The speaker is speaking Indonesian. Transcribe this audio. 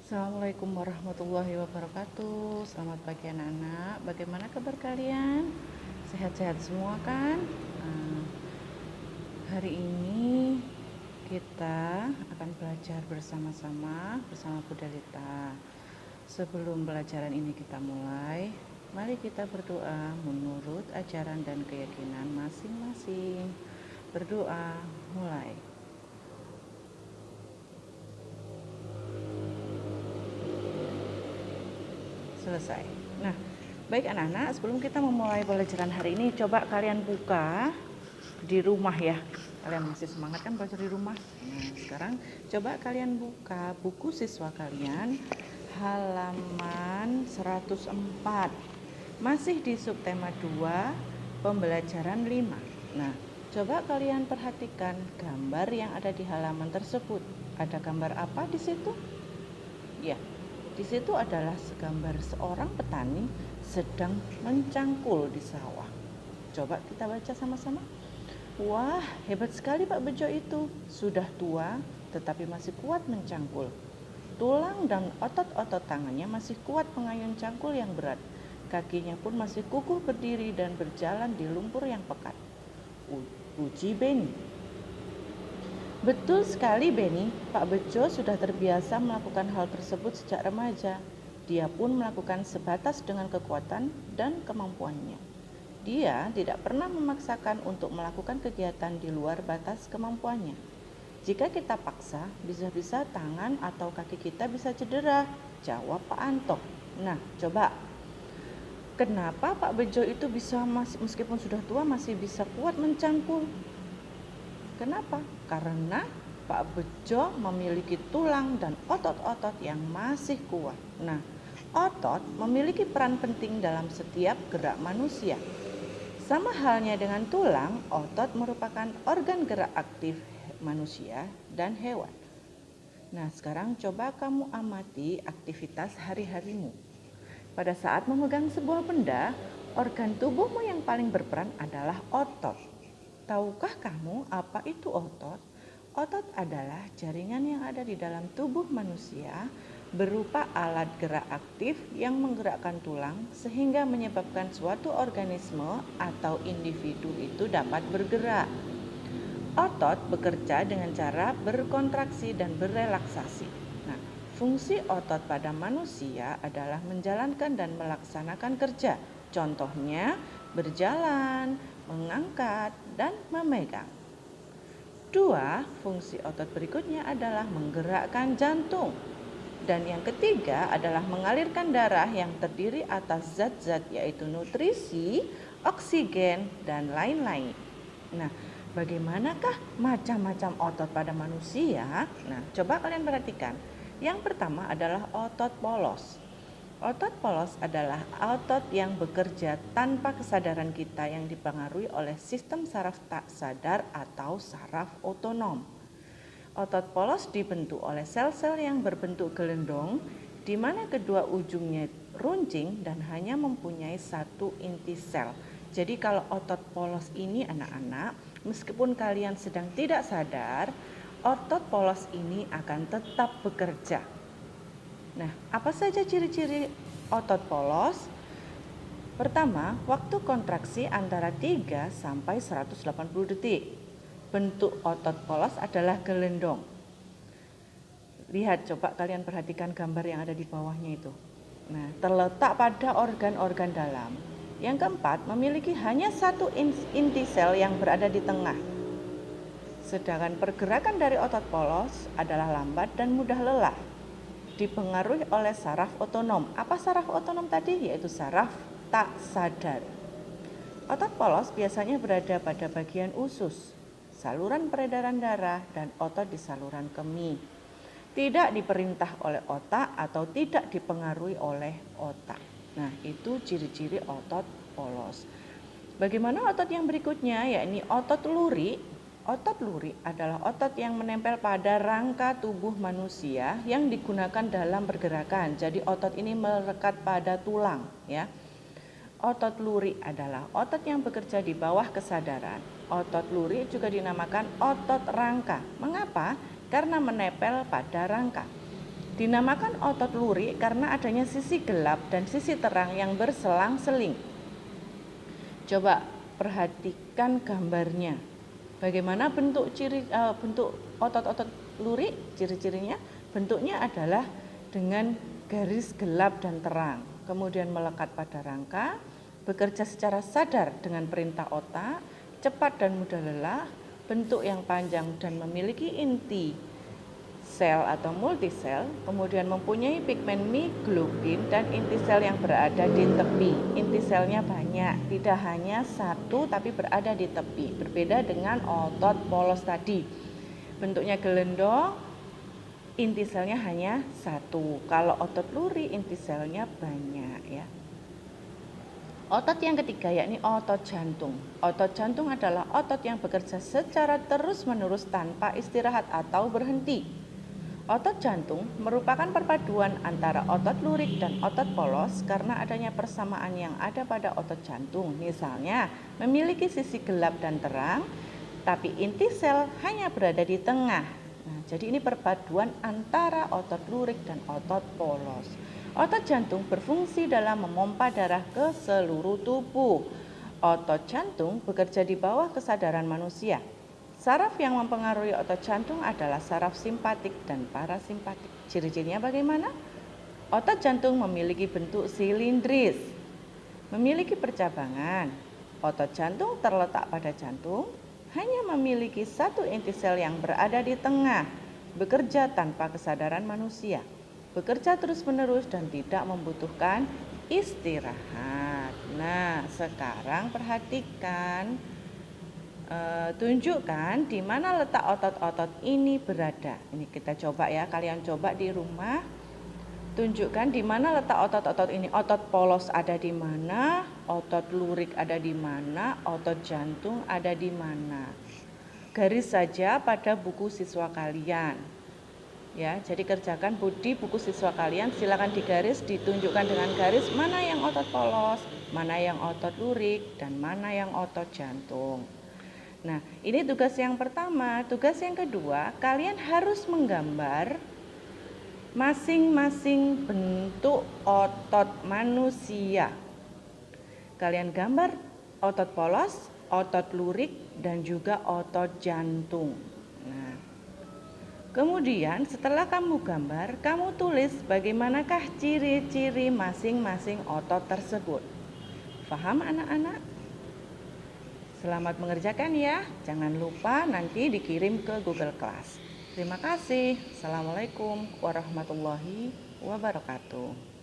Assalamualaikum warahmatullahi wabarakatuh. Selamat pagi anak-anak. Bagaimana kabar kalian? Sehat-sehat semua kan? Nah, hari ini kita akan belajar bersama-sama bersama Budelita. Sebelum pelajaran ini kita mulai, mari kita berdoa menurut ajaran dan keyakinan masing-masing. Berdoa, mulai. Selesai. Nah, baik anak-anak, sebelum kita memulai pelajaran hari ini, coba kalian buka di rumah ya. Kalian masih semangat kan belajar di rumah? Nah, sekarang coba kalian buka buku siswa kalian halaman 104. Masih di subtema 2, pembelajaran 5. Nah, coba kalian perhatikan gambar yang ada di halaman tersebut. Ada gambar apa di situ? Ya, di situ adalah gambar seorang petani sedang mencangkul di sawah. Coba kita baca sama-sama. Wah, hebat sekali Pak Bejo itu. Sudah tua, tetapi masih kuat mencangkul. Tulang dan otot-otot tangannya masih kuat mengayun cangkul yang berat. Kakinya pun masih kukuh berdiri dan berjalan di lumpur yang pekat. Puji Beni. Betul sekali Beni, Pak Bejo sudah terbiasa melakukan hal tersebut sejak remaja. Dia pun melakukan sebatas dengan kekuatan dan kemampuannya. Dia tidak pernah memaksakan untuk melakukan kegiatan di luar batas kemampuannya. Jika kita paksa, bisa-bisa tangan atau kaki kita bisa cedera, jawab Pak Anto. Nah, coba. Kenapa Pak Bejo itu bisa meskipun sudah tua masih bisa kuat mencangkul? Kenapa? Karena Pak Bejo memiliki tulang dan otot-otot yang masih kuat. Nah, otot memiliki peran penting dalam setiap gerak manusia. Sama halnya dengan tulang, otot merupakan organ gerak aktif manusia dan hewan. Nah, sekarang coba kamu amati aktivitas hari-harimu. Pada saat memegang sebuah benda, organ tubuhmu yang paling berperan adalah otot. Tahukah kamu apa itu otot? Otot adalah jaringan yang ada di dalam tubuh manusia berupa alat gerak aktif yang menggerakkan tulang sehingga menyebabkan suatu organisme atau individu itu dapat bergerak. Otot bekerja dengan cara berkontraksi dan berrelaksasi. Nah, fungsi otot pada manusia adalah menjalankan dan melaksanakan kerja. Contohnya, berjalan, mengangkat, dan memegang. 2. Fungsi otot berikutnya adalah menggerakkan jantung. Dan yang ketiga adalah mengalirkan darah yang terdiri atas zat-zat yaitu nutrisi, oksigen, dan lain-lain. Nah, bagaimanakah macam-macam otot pada manusia? Nah, coba kalian perhatikan. Yang pertama adalah otot polos. Otot polos adalah otot yang bekerja tanpa kesadaran kita yang dipengaruhi oleh sistem saraf tak sadar atau saraf otonom. Otot polos dibentuk oleh sel-sel yang berbentuk gelendong, di mana kedua ujungnya runcing dan hanya mempunyai satu inti sel. Jadi kalau otot polos ini anak-anak, meskipun kalian sedang tidak sadar, otot polos ini akan tetap bekerja. Nah, apa saja ciri-ciri otot polos? Pertama, waktu kontraksi antara 3 sampai 180 detik. Bentuk otot polos adalah gelendong. Lihat, coba kalian perhatikan gambar yang ada di bawahnya itu. Nah, terletak pada organ-organ dalam. Yang keempat, memiliki hanya satu inti sel yang berada di tengah. Sedangkan pergerakan dari otot polos adalah lambat dan mudah lelah. Dipengaruhi oleh saraf otonom. Apa saraf otonom tadi? Yaitu saraf tak sadar. Otot polos biasanya berada pada bagian usus, saluran peredaran darah, dan otot di saluran kemih. Tidak diperintah oleh otak atau tidak dipengaruhi oleh otak. Nah, itu ciri-ciri otot polos. Bagaimana otot yang berikutnya? Yakni otot luri. Otot luri adalah otot yang menempel pada rangka tubuh manusia yang digunakan dalam pergerakan. Jadi otot ini melekat pada tulang, ya. Otot luri adalah otot yang bekerja di bawah kesadaran. Otot luri juga dinamakan otot rangka. Mengapa? Karena menempel pada rangka. Dinamakan otot lurik karena adanya sisi gelap dan sisi terang yang berselang-seling. Coba perhatikan gambarnya. Bagaimana bentuk otot-otot lurik? Ciri-cirinya bentuknya adalah dengan garis gelap dan terang, kemudian melekat pada rangka, bekerja secara sadar dengan perintah otak, cepat dan mudah lelah, bentuk yang panjang dan memiliki inti sel atau multisel, kemudian mempunyai pigmen mioglobin dan inti sel yang berada di tepi. Inti selnya banyak, tidak hanya satu tapi berada di tepi. Berbeda dengan otot polos tadi. Bentuknya gelendong, inti selnya hanya satu. Kalau otot lurik, inti selnya banyak ya. Otot yang ketiga yakni otot jantung. Otot jantung adalah otot yang bekerja secara terus-menerus tanpa istirahat atau berhenti. Otot jantung merupakan perpaduan antara otot lurik dan otot polos karena adanya persamaan yang ada pada otot jantung. Misalnya, memiliki sisi gelap dan terang, tapi inti sel hanya berada di tengah. Nah, jadi ini perpaduan antara otot lurik dan otot polos. Otot jantung berfungsi dalam memompa darah ke seluruh tubuh. Otot jantung bekerja di bawah kesadaran manusia. Saraf yang mempengaruhi otot jantung adalah saraf simpatik dan parasimpatik. Ciri-cirinya bagaimana? Otot jantung memiliki bentuk silindris, memiliki percabangan. Otot jantung terletak pada jantung, hanya memiliki satu inti sel yang berada di tengah, bekerja tanpa kesadaran manusia, bekerja terus-menerus dan tidak membutuhkan istirahat. Nah, sekarang perhatikan. Tunjukkan di mana letak otot-otot ini berada. Ini kita coba ya, kalian coba di rumah. Tunjukkan di mana letak otot-otot ini. Otot polos ada di mana, otot lurik ada di mana, otot jantung ada di mana. Garis saja pada buku siswa kalian. Ya, jadi kerjakan di buku siswa kalian, silakan digaris, ditunjukkan dengan garis mana yang otot polos, mana yang otot lurik, dan mana yang otot jantung. Nah, ini tugas yang pertama. Tugas yang kedua, kalian harus menggambar masing-masing bentuk otot manusia. Kalian gambar otot polos, otot lurik, dan juga otot jantung. Nah, kemudian setelah kamu gambar, kamu tulis bagaimanakah ciri-ciri masing-masing otot tersebut. Paham anak-anak? Selamat mengerjakan ya. Jangan lupa nanti dikirim ke Google Class. Terima kasih. Assalamualaikum warahmatullahi wabarakatuh.